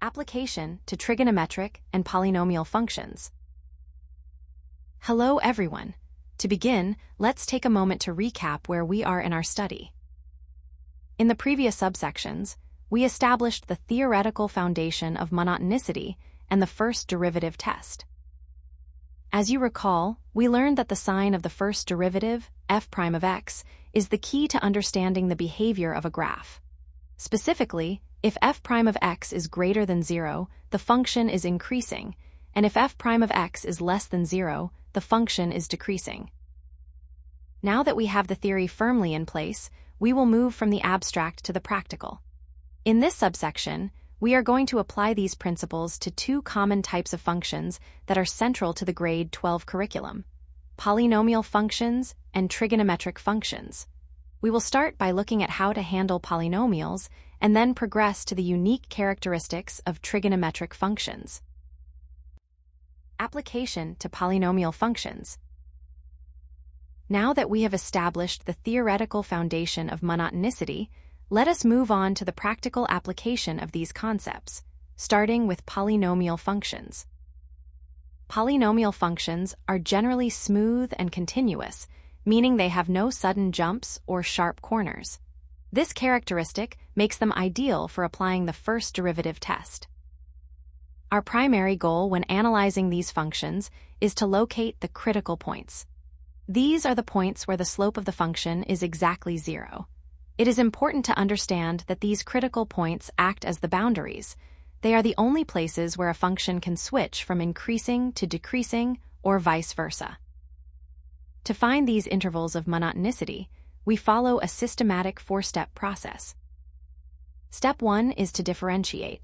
Application to trigonometric and polynomial functions. Hello everyone. To begin, let's take a moment to recap where we are in our study. In the previous subsections, we established the theoretical foundation of monotonicity and the first derivative test. As you recall, we learned that the sign of the first derivative, f prime of x, is the key to understanding the behavior of a graph. Specifically, if f prime of x is greater than 0, the function is increasing, and if f prime of x is less than 0, the function is decreasing. Now that we have the theory firmly in place, we will move from the abstract to the practical. In this subsection, we are going to apply these principles to two common types of functions that are central to the grade 12 curriculum: polynomial functions and trigonometric functions. We will start by looking at how to handle polynomials and then progress to the unique characteristics of trigonometric functions. Application to polynomial functions. Now that we have established the theoretical foundation of monotonicity, let us move on to the practical application of these concepts, starting with polynomial functions. Polynomial functions are generally smooth and continuous, meaning they have no sudden jumps or sharp corners. This characteristic makes them ideal for applying the first derivative test. Our primary goal when analyzing these functions is to locate the critical points. These are the points where the slope of the function is exactly 0. It is important to understand that these critical points act as the boundaries. They are the only places where a function can switch from increasing to decreasing or vice versa. To find these intervals of monotonicity, we follow a systematic four-step process. Step 1 is to differentiate.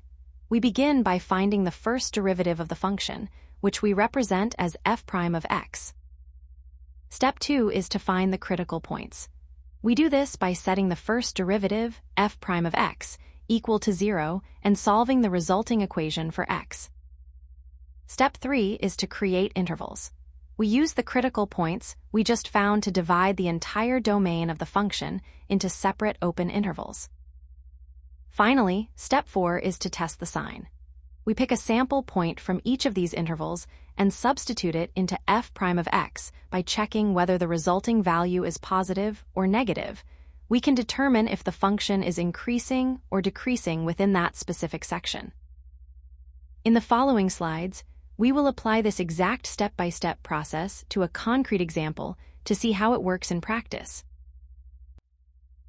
We begin by finding the first derivative of the function, which we represent as f prime of x. Step 2 is to find the critical points. We do this by setting the first derivative, f prime of x, equal to 0 and solving the resulting equation for x. Step 3 is to create intervals. We use the critical points we just found to divide the entire domain of the function into separate open intervals. Finally, step 4 is to test the sign. We pick a sample point from each of these intervals and substitute it into f prime of x by checking whether the resulting value is positive or negative. We can determine if the function is increasing or decreasing within that specific section. In the following slides, we will apply this exact step-by-step process to a concrete example to see how it works in practice.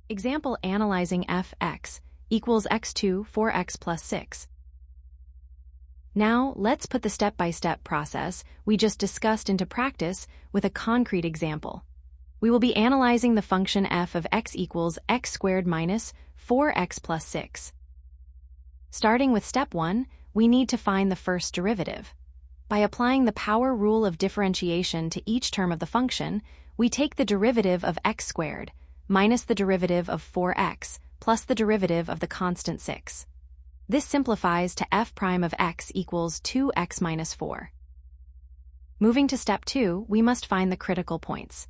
Example analyzing fx equals x2 4x plus 6. Now, let's put the step-by-step process we just discussed into practice with a concrete example. We will be analyzing the function f of x equals x squared minus 4x plus 6. Starting with step 1, we need to find the first derivative. By applying the power rule of differentiation to each term of the function, we take the derivative of x squared minus the derivative of 4x plus the derivative of the constant 6. This simplifies to f prime of x equals 2x minus 4. Moving to step 2, we must find the critical points.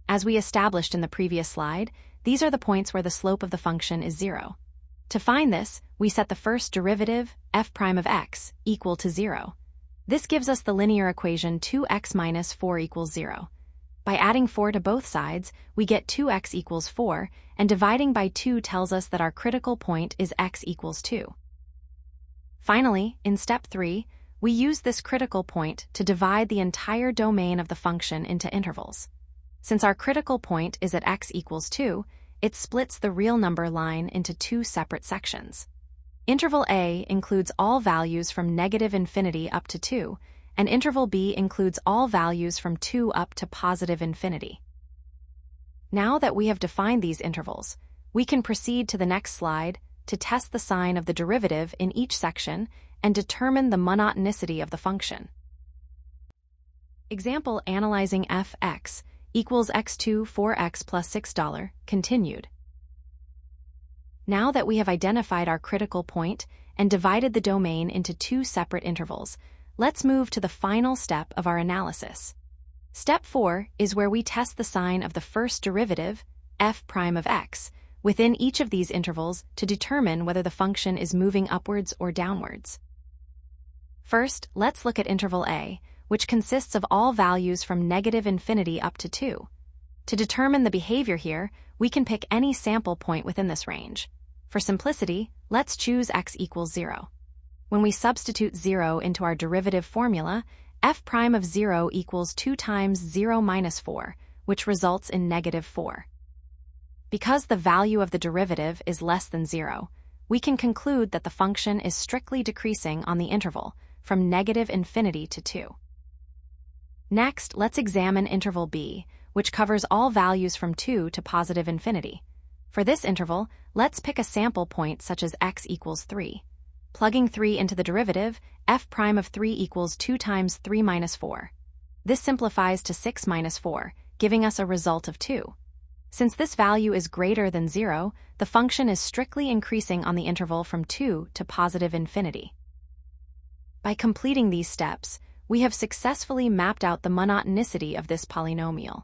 As we established in the previous slide, these are the points where the slope of the function is 0. To find this, we set the first derivative, f prime of x, equal to 0. This gives us the linear equation 2x minus 4 equals 0. By adding 4 to both sides, we get 2x equals 4, and dividing by 2 tells us that our critical point is x equals 2. Finally, in step 3, we use this critical point to divide the entire domain of the function into intervals. Since our critical point is at x equals 2, it splits the real number line into two separate sections. Interval A includes all values from negative infinity up to 2, and interval B includes all values from 2 up to positive infinity. Now that we have defined these intervals, we can proceed to the next slide to test the sign of the derivative in each section and determine the monotonicity of the function. Example analyzing fx equals x2 4x plus $6, continued. Now that we have identified our critical point and divided the domain into two separate intervals, let's move to the final step of our analysis. Step 4 is where we test the sign of the first derivative, f prime of x, within each of these intervals to determine whether the function is moving upwards or downwards. First, let's look at interval A, which consists of all values from -infinity up to 2. To determine the behavior here, we can pick any sample point within this range. For simplicity, let's choose x equals 0. When we substitute 0 into our derivative formula, f prime of 0 equals 2 times 0 minus 4, which results in -4. Because the value of the derivative is less than 0, we can conclude that the function is strictly decreasing on the interval from -infinity to 2. Next, let's examine interval B, which covers all values from 2 to positive infinity. For this interval, let's pick a sample point such as x equals 3. Plugging 3 into the derivative, f prime of 3 equals 2 times 3 minus 4. This simplifies to 6 minus 4, giving us a result of 2. Since this value is greater than 0, the function is strictly increasing on the interval from 2 to positive infinity. By completing these steps, we have successfully mapped out the monotonicity of this polynomial.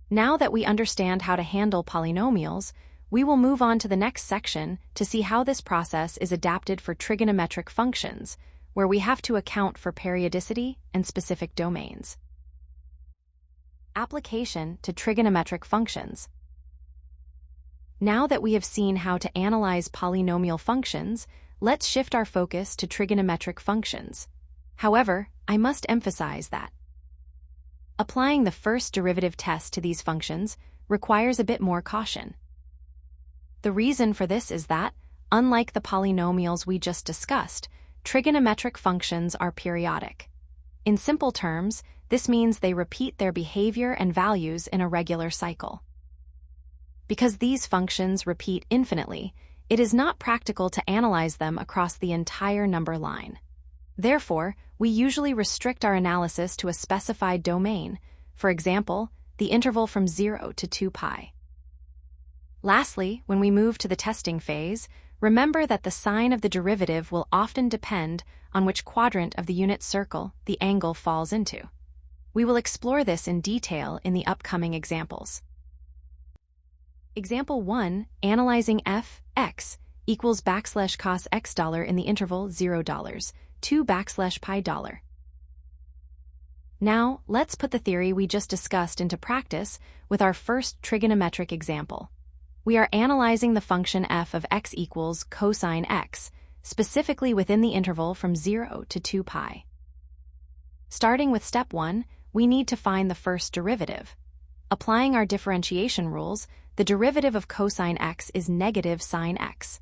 Now that we understand how to handle polynomials, we will move on to the next section to see how this process is adapted for trigonometric functions, where we have to account for periodicity and specific domains. Application to trigonometric functions. Now that we have seen how to analyze polynomial functions, let's shift our focus to trigonometric functions. However, I must emphasize that applying the first derivative test to these functions requires a bit more caution. The reason for this is that, unlike the polynomials we just discussed, trigonometric functions are periodic. In simple terms, this means they repeat their behavior and values in a regular cycle. Because these functions repeat infinitely, it is not practical to analyze them across the entire number line. Therefore, we usually restrict our analysis to a specified domain, for example, the interval from 0 to 2 pi. Lastly, when we move to the testing phase, remember that the sign of the derivative will often depend on which quadrant of the unit circle the angle falls into. We will explore this in detail in the upcoming examples. Example 1, analyzing f(x) equals \cos x dollar in the interval $0 to \pi dollar. Now, let's put the theory we just discussed into practice with our first trigonometric example. We are analyzing the function f of x equals cosine x, specifically within the interval from 0 to 2 pi. Starting with step 1, we need to find the first derivative. Applying our differentiation rules, the derivative of cosine x is negative sine x.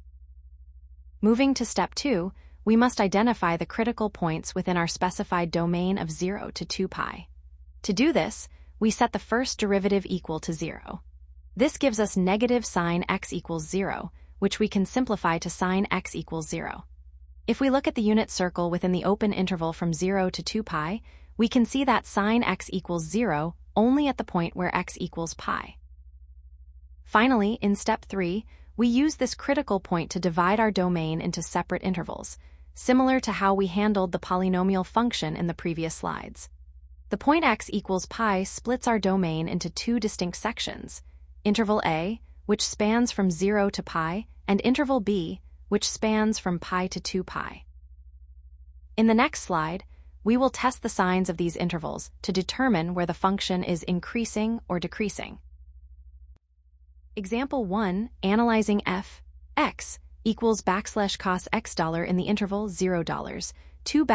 Moving to step 2, we must identify the critical points within our specified domain of 0 to 2 pi. To do this, we set the first derivative equal to 0. This gives us negative sine x equals 0, which we can simplify to sine x equals 0. If we look at the unit circle within the open interval from 0 to 2 pi, we can see that sine x equals 0 only at the point where x equals pi. Finally, in step 3, we use this critical point to divide our domain into separate intervals, similar to how we handled the polynomial function in the previous slides. The point x equals pi splits our domain into two distinct sections: interval A, which spans from 0 to pi, and interval B, which spans from pi to 2 pi. In the next slide, we will test the signs of these intervals to determine where the function is increasing or decreasing. Example 1, analyzing f(x) equals \cos x dollar in the interval $0 to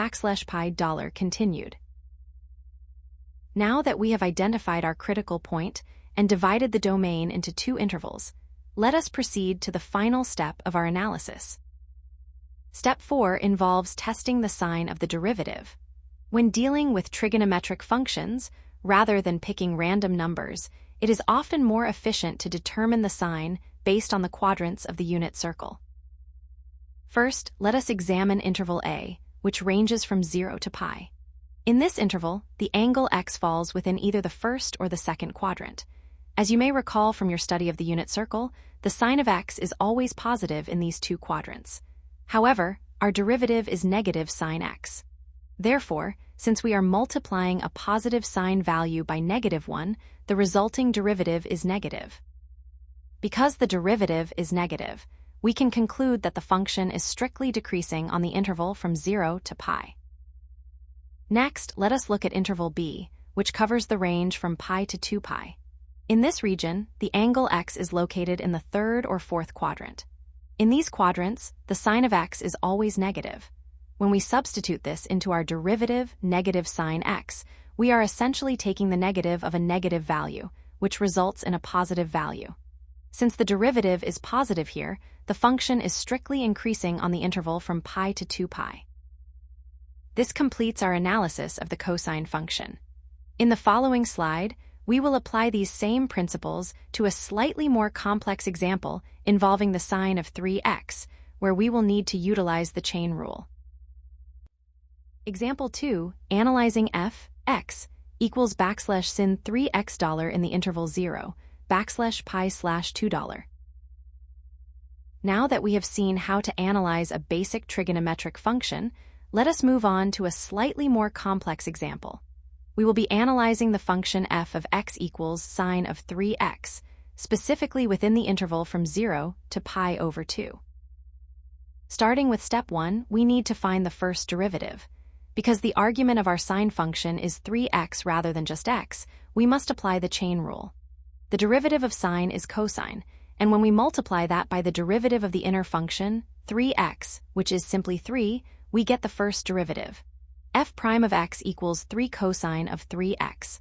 \pi dollar continued. Now that we have identified our critical point and divided the domain into two intervals, let us proceed to the final step of our analysis. Step 4 involves testing the sign of the derivative. When dealing with trigonometric functions, rather than picking random numbers, it is often more efficient to determine the sign based on the quadrants of the unit circle. First, let us examine interval A, which ranges from 0 to pi. In this interval, the angle x falls within either the first or the second quadrant. As you may recall from your study of the unit circle, the sign of x is always positive in these two quadrants. However, our derivative is negative sine x. Therefore, since we are multiplying a positive sign value by -1, the resulting derivative is negative. Because the derivative is negative, we can conclude that the function is strictly decreasing on the interval from 0 to pi. Next, let us look at interval b, which covers the range from pi to 2 pi. In this region, the angle x is located in the third or fourth quadrant. In these quadrants, the sign of x is always negative. When we substitute this into our derivative, negative sine x, we are essentially taking the negative of a negative value, which results in a positive value. Since the derivative is positive here, the function is strictly increasing on the interval from pi to 2 pi. This completes our analysis of the cosine function. In the following slide, we will apply these same principles to a slightly more complex example involving the sine of 3x, where we will need to utilize the chain rule. Example 2, analyzing f(x) equals \sin 3x$ in the interval 0, \pi/2$. Now that we have seen how to analyze a basic trigonometric function, let us move on to a slightly more complex example. We will be analyzing the function f of x equals sine of 3x, specifically within the interval from 0 to pi over 2. Starting with step 1, we need to find the first derivative. Because the argument of our sine function is 3x rather than just x, we must apply the chain rule. The derivative of sine is cosine, and when we multiply that by the derivative of the inner function, 3x, which is simply 3, we get the first derivative. F prime of x equals 3 cosine of 3x.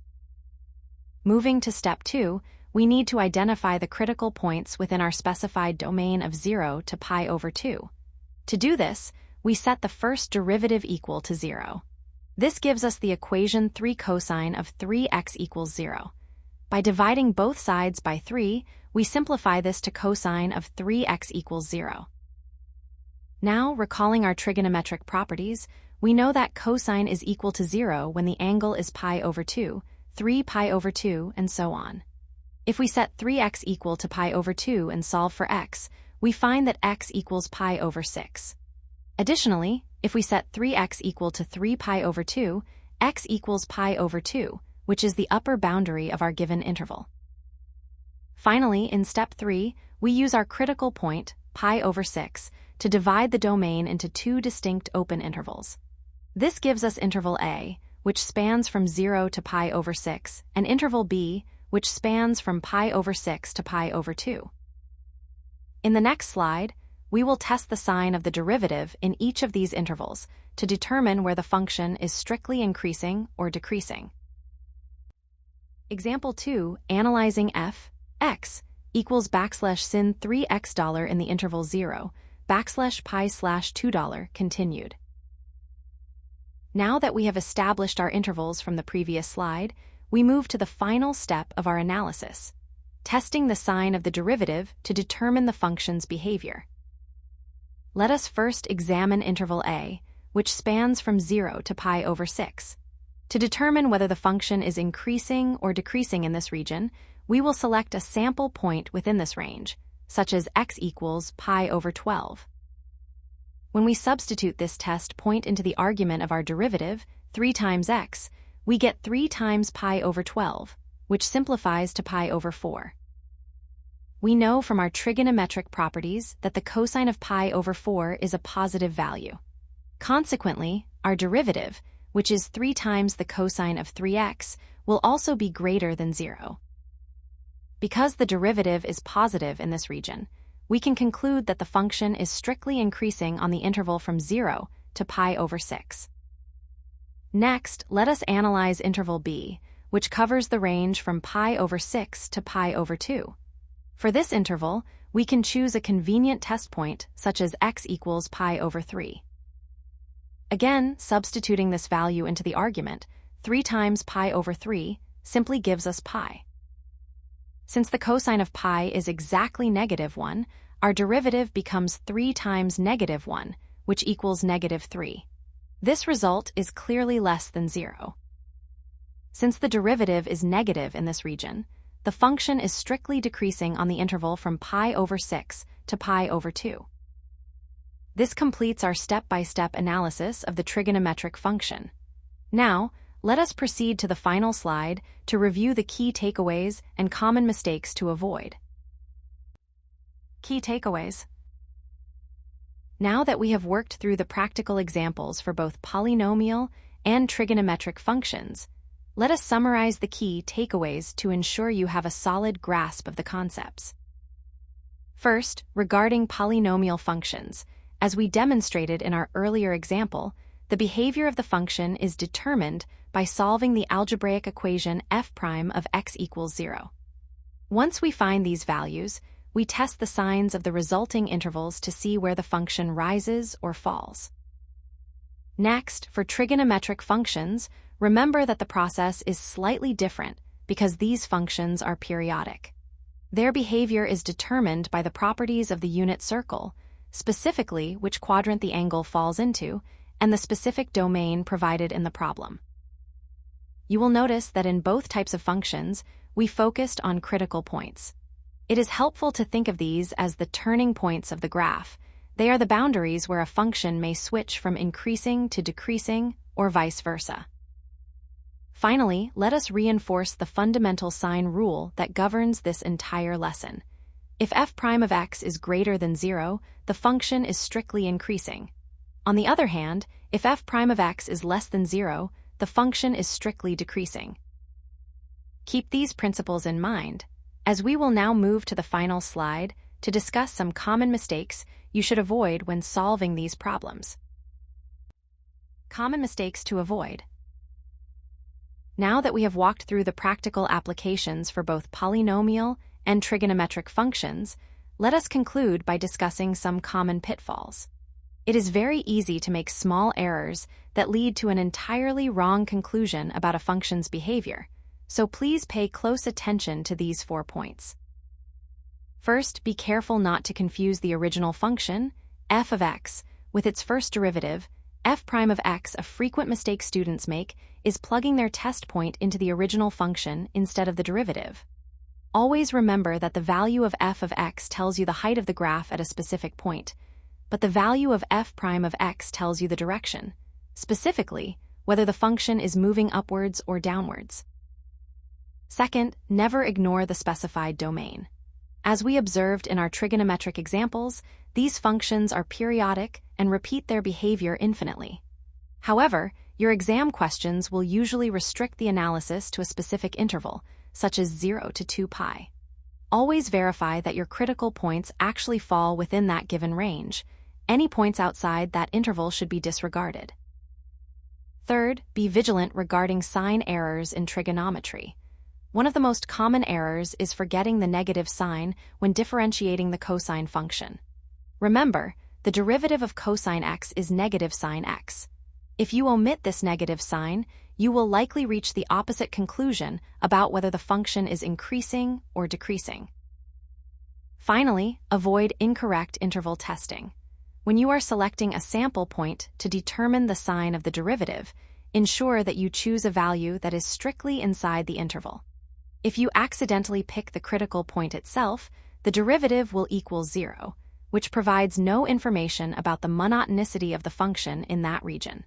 Moving to step 2, we need to identify the critical points within our specified domain of 0 to pi over 2. To do this, we set the first derivative equal to 0. This gives us the equation 3 cosine of 3x equals 0. By dividing both sides by 3, we simplify this to cosine of 3x equals 0. Now, recalling our trigonometric properties, we know that cosine is equal to 0 when the angle is pi over 2, 3 pi over 2, and so on. If we set 3x equal to pi over 2 and solve for x, we find that x equals pi over 6. Additionally, if we set 3x equal to 3 pi over 2, x equals pi over 2, which is the upper boundary of our given interval. Finally, in step 3, we use our critical point, pi over 6, to divide the domain into two distinct open intervals. This gives us interval a, which spans from 0 to pi over 6, and interval b, which spans from pi over 6 to pi over 2. In the next slide, we will test the sign of the derivative in each of these intervals to determine where the function is strictly increasing or decreasing. Example 2, analyzing f(x) equals \sin 3x$ in the interval 0, \pi/2$ continued. Now that we have established our intervals from the previous slide, we move to the final step of our analysis, testing the sign of the derivative to determine the function's behavior. Let us first examine interval a, which spans from 0 to pi over 6. To determine whether the function is increasing or decreasing in this region, we will select a sample point within this range, such as x equals pi over 12. When we substitute this test point into the argument of our derivative, 3 times x, we get 3 times pi over 12, which simplifies to pi over 4. We know from our trigonometric properties that the cosine of pi over 4 is a positive value. Consequently, our derivative, which is 3 times the cosine of 3x, will also be greater than 0. Because the derivative is positive in this region, we can conclude that the function is strictly increasing on the interval from 0 to pi over 6. Next, let us analyze interval b, which covers the range from pi over 6 to pi over 2. For this interval, we can choose a convenient test point such as x equals pi over 3. Again, substituting this value into the argument, 3 times pi over 3 simply gives us pi. Since the cosine of pi is exactly -1, our derivative becomes 3 times -1, which equals -3. This result is clearly less than 0. Since the derivative is negative in this region, the function is strictly decreasing on the interval from pi over 6 to pi over 2. This completes our step-by-step analysis of the trigonometric function. Now, let us proceed to the final slide to review the key takeaways and common mistakes to avoid. Key takeaways. Now that we have worked through the practical examples for both polynomial and trigonometric functions, let us summarize the key takeaways to ensure you have a solid grasp of the concepts. First, regarding polynomial functions, as we demonstrated in our earlier example, the behavior of the function is determined by solving the algebraic equation f' of x equals 0. Once we find these values, we test the signs of the resulting intervals to see where the function rises or falls. Next, for trigonometric functions, remember that the process is slightly different because these functions are periodic. Their behavior is determined by the properties of the unit circle, specifically which quadrant the angle falls into, and the specific domain provided in the problem. You will notice that in both types of functions, we focused on critical points. It is helpful to think of these as the turning points of the graph. They are the boundaries where a function may switch from increasing to decreasing, or vice versa. Finally, let us reinforce the fundamental sign rule that governs this entire lesson. If f' of x is greater than 0, the function is strictly increasing. On the other hand, if f' of x is less than 0, the function is strictly decreasing. Keep these principles in mind, as we will now move to the final slide to discuss some common mistakes you should avoid when solving these problems. Common mistakes to avoid. Now that we have walked through the practical applications for both polynomial and trigonometric functions, let us conclude by discussing some common pitfalls. It is very easy to make small errors that lead to an entirely wrong conclusion about a function's behavior, so please pay close attention to these 4 points. First, be careful not to confuse the original function, f of x, with its first derivative, f' of x. A frequent mistake students make is plugging their test point into the original function instead of the derivative. Always remember that the value of f of x tells you the height of the graph at a specific point, but the value of f' of x tells you the direction, specifically whether the function is moving upwards or downwards. Second, never ignore the specified domain. As we observed in our trigonometric examples, these functions are periodic and repeat their behavior infinitely. However, your exam questions will usually restrict the analysis to a specific interval, such as 0 to 2 pi. Always verify that your critical points actually fall within that given range. Any points outside that interval should be disregarded. Third, be vigilant regarding sign errors in trigonometry. One of the most common errors is forgetting the negative sign when differentiating the cosine function. Remember, the derivative of cosine x is negative sine x. If you omit this negative sign, you will likely reach the opposite conclusion about whether the function is increasing or decreasing. Finally, avoid incorrect interval testing. When you are selecting a sample point to determine the sign of the derivative, ensure that you choose a value that is strictly inside the interval. If you accidentally pick the critical point itself, the derivative will equal 0, which provides no information about the monotonicity of the function in that region.